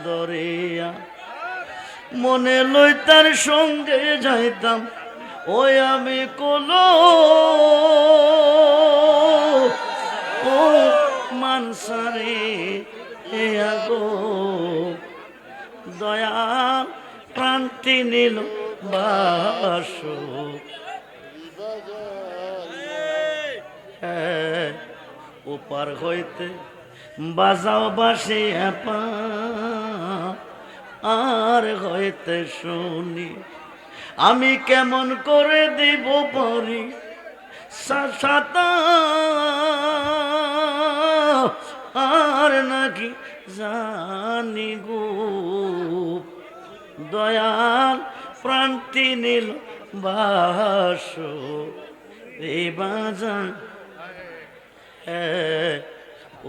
দরিয়া মনে লই তার সঙ্গে যাইতাম ওই আমি কোলো ও মানসারে আগো দয়াল প্রান্তি নীল বাস ওপার হইতে বাজাও বাসি আপা আর হইতে শুনি আমি কেমন করে দিব পরি সাতা আর নাকি জানি গো দয়াল প্রান্তি নীল বাস এই বাজান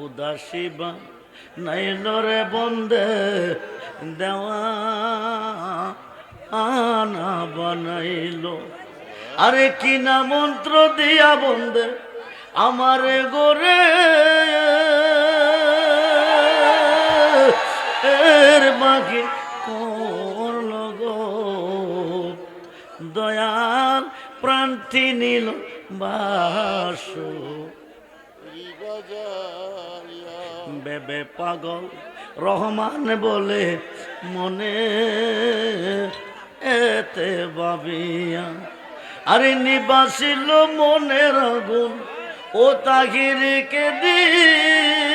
উদাসী বা নাইলরে বন্দে দেওয়া আনা বানাইল আরে কি না মন্ত্র দিয়া বন্দে আমারে গোরে এর বাকি করল গো দয়াল প্রান্তি নীল বাস বেবে পাগল রহমান বলে মনে এতে ভাবিয়া আরে নিবাসিল মনের আগুন ও তাহিরকে দিল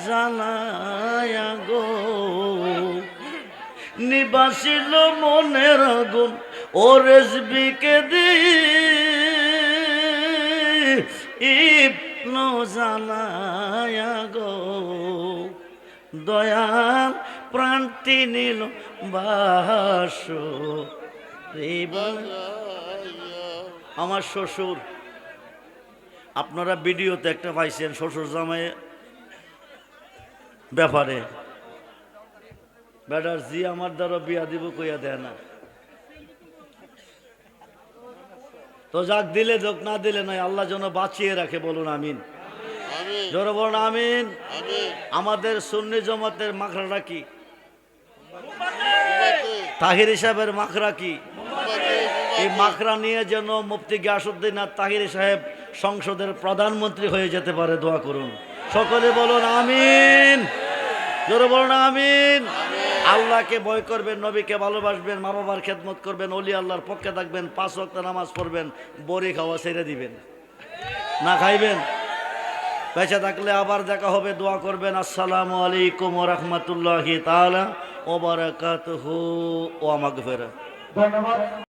জানায়া গো নিবাসিল মনের আগুন ও রেজবিকে ইবনো জানায়া গো দয়াল প্রান্তি নীল বাস আমার শ্বশুর আপনারা ভিডিওতে একটা পাইছেন শ্বশুর জামাই ব্যাপারে বেটার জি আমার দ্বারা বিয়া দিব কইয়া দেয় না তো যাক দিলে যোগ না দিলে নয় আল্লাহ যেন বাঁচিয়ে রাখে বলুন আমিন জোরে বলুন আমিন আমাদের সুন্নি জমাতের মাখরাটা কি তাহির সাহেবের মাখরা কি এই মাখরা নিয়ে যেন মুফতি গিয়াসউদ্দিন আর তাহির সাহেব সংসদের প্রধানমন্ত্রী হয়ে যেতে পারে দোয়া করুন সকলে বলুন আমিন জোরে বলুন আমিন আল্লাহকে ভয় করবেন নবীকে ভালোবাসবেন মা বাবার খেদমত করবেন ওলি আল্লাহর পক্ষে থাকবেন 5 ওয়াক্ত নামাজ পড়বেন বড়ি খাওয়া ছেড়ে দিবেন না খাইবেন বেঁচে থাকলে আবার দেখা হবে দোয়া করবেন আসসালামু আলাইকুম ওয়া রাহমাতুল্লাহি তাআলা ওয়া বারাকাতুহু ওয়া মাগফিরাহ ধন্যবাদ।